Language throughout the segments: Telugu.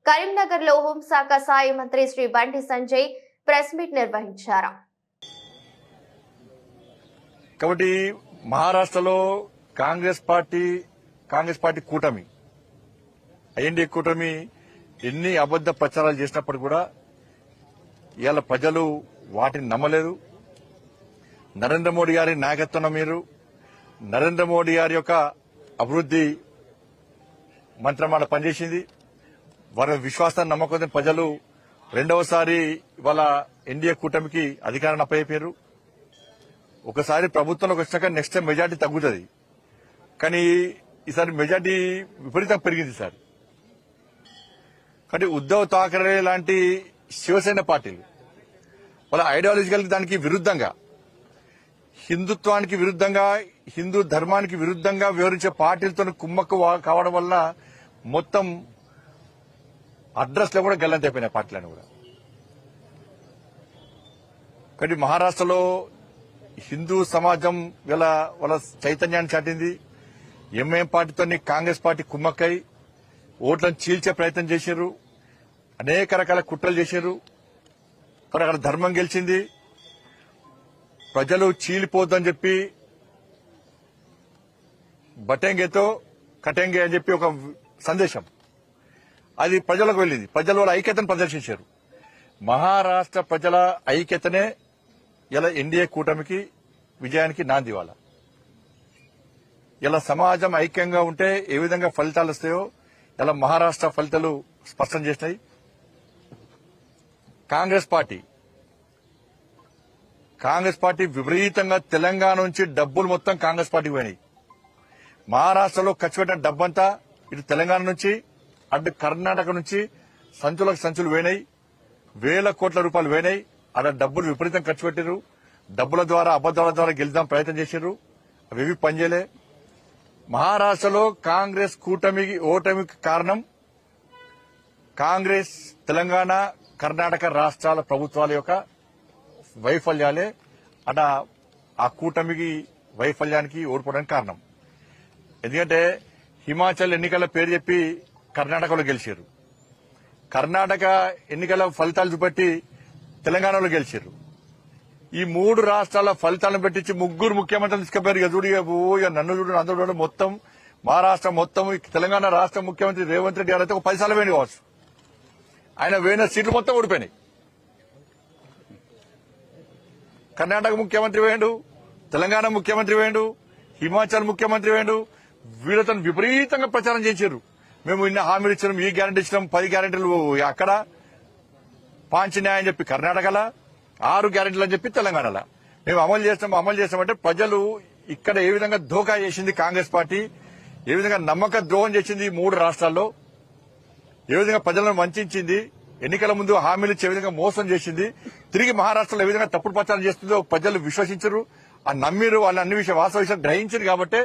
కరీంనగర్ లో హోంశాఖ సహాయ మంత్రి శ్రీ బండి సంజయ్ ప్రెస్ మీట్ నిర్వహించారు. కాబట్టి మహారాష్ట్రలో కాంగ్రెస్ పార్టీ కూటమి ఎన్డీఏ కూటమి ఎన్ని అబద్ద ప్రచారాలు చేసినప్పుడు కూడా ఇవాళ ప్రజలు వాటిని నమ్మలేదు. నరేంద్ర మోడీ గారి నాయకత్వం మీరు నరేంద్ర మోడీ గారి యొక్క అభివృద్ది మంత్రమాల పనిచేసింది. వారి విశ్వాసాన్ని నమ్మకం ప్రజలు రెండవసారి ఇవాళ ఎన్డీఏ కూటమికి అధికారాన్ని అప్పయ్యారు. ఒకసారి ప్రభుత్వంలోకి వచ్చినాక నెక్స్ట్ టైం మెజార్టీ తగ్గుతుంది, కానీ ఈసారి మెజార్టీ విపరీతంగా పెరిగింది సార్. కానీ ఉద్దవ్ ఠాకరే లాంటి శివసేన పార్టీలు వాళ్ళ ఐడియాలజికల్ దానికి విరుద్దంగా, హిందుత్వానికి విరుద్దంగా, హిందూ ధర్మానికి విరుద్దంగా వివరించే పార్టీలతో కుమ్మక్కు కావడం వల్ల మొత్తం అడ్రస్ లో కూడా గల్లంతైపోయినాయి పార్టీలను కూడా. కానీ మహారాష్ట్రలో హిందూ సమాజం వాళ్ళ చైతన్యాన్ని చాటింది. ఎంఐఎం పార్టీతో కాంగ్రెస్ పార్టీ కుమ్మక్కై ఓట్లను చీల్చే ప్రయత్నం చేశారు, అనేక రకాల కుట్రలు చేశారు. కానీ అక్కడ ధర్మం గెలిచింది. ప్రజలు చీలిపోద్దని చెప్పి బటెంగేతో కటెంగే అని చెప్పి ఒక సందేశం అది ప్రజలకు వెళ్ళింది. ప్రజలు వాళ్ళ ఐక్యతను ప్రదర్శించారు. మహారాష్ట్ర ప్రజల ఐక్యతనే ఇలా ఎన్డీఏ కూటమికి విజయానికి నాంది. వాళ్ళ ఇలా సమాజం ఐక్యంగా ఉంటే ఏ విధంగా ఫలితాలు వస్తాయో ఇలా మహారాష్ట్ర ఫలితాలు స్పష్టం చేసినాయి. కాంగ్రెస్ పార్టీ విపరీతంగా తెలంగాణ నుంచి డబ్బులు మొత్తం కాంగ్రెస్ పార్టీకి పోయినాయి. మహారాష్ట్రలో ఖర్చు పెట్టిన డబ్బంతా ఇటు తెలంగాణ నుంచి అటు కర్ణాటక నుంచి సంచులకు సంచులు పోయినాయి. వేల కోట్ల రూపాయలు పోయినాయి. అక్కడ డబ్బులు విపరీతం ఖర్చు పెట్టారు. డబ్బుల ద్వారా అబద్దాల ద్వారా గెలుద్దాం ప్రయత్నం చేశారు. అవేవి పనిచేయలే. మహారాష్ట్రలో కాంగ్రెస్ కూటమికి ఓటమికి కారణం కాంగ్రెస్ తెలంగాణ కర్ణాటక రాష్ట్రాల ప్రభుత్వాల యొక్క వైఫల్యాలే. అట ఆ కూటమికి వైఫల్యానికి ఓడిపోవడానికి కారణం. ఎందుకంటే హిమాచల్ ఎన్నికల పేరు చెప్పి కర్ణాటకలో గెలిచారు, కర్ణాటక ఎన్నికల ఫలితాలు చూపెట్టి తెలంగాణలో గెలిచారు. ఈ మూడు రాష్ట్రాల ఫలితాలను పెట్టించి ముగ్గురు ముఖ్యమంత్రులు తీసుకుపోయారు. ఇక చూడు, ఇక నన్ను చూడు, అందరూ చూడు, మొత్తం మహారాష్ట్ర మొత్తం తెలంగాణ రాష్ట్ర ముఖ్యమంత్రి రేవంత్ రెడ్డి గారు అయితే ఒక 10 సార్లు వేయండి కావచ్చు. ఆయన వేయిన సీట్లు మొత్తం ఓడిపోయినాయి. కర్ణాటక ముఖ్యమంత్రి వేయండు, తెలంగాణ ముఖ్యమంత్రి వేయండు, హిమాచల్ ముఖ్యమంత్రి వేయండు. వీళ్ళతో విపరీతంగా ప్రచారం చేశారు. మేము ఇన్ని హామీలు ఇచ్చినాం, ఈ గ్యారెంటీ ఇచ్చినాం, 10 గ్యారెంటీలు అక్కడ, పాంచన్యాయం అని చెప్పి కర్ణాటకలో, 6 గ్యారెంటీలు అని చెప్పి తెలంగాణలో మేము అమలు చేస్తామంటే ప్రజలు ఇక్కడ ఏ విధంగా ధోకా చేసింది కాంగ్రెస్ పార్టీ, ఏ విధంగా నమ్మక ద్రోహం చేసింది ఈ 3 రాష్ట్రాల్లో, ఏ విధంగా ప్రజలను వంచింది, ఎన్నికల ముందు హామీలు ఇచ్చే విధంగా మోసం చేసింది, తిరిగి మహారాష్ట్రలో ఏ విధంగా తప్పుడు ప్రచారం చేస్తుందో ప్రజలు విశ్వసించరు, ఆ నమ్మిరు, వాళ్ళ అన్ని వాస్తవ విషయాలు గ్రహించారు. కాబట్టి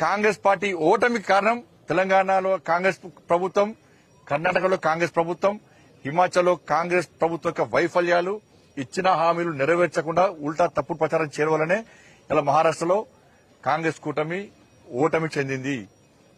కాంగ్రెస్ పార్టీ ఓటమికి కారణం తెలంగాణలో కాంగ్రెస్ ప్రభుత్వం, కర్ణాటకలో కాంగ్రెస్ ప్రభుత్వం, హిమాచల్లో కాంగ్రెస్ ప్రభుత్వం యొక్క వైఫల్యాలు, ఇచ్చిన హామీలు నెరవేర్చకుండా ఉల్టా తప్పుడు ప్రచారం చేయడం వల్లనే ఇలా మహారాష్ట్రలో కాంగ్రెస్ కూటమి ఓటమి చెందింది.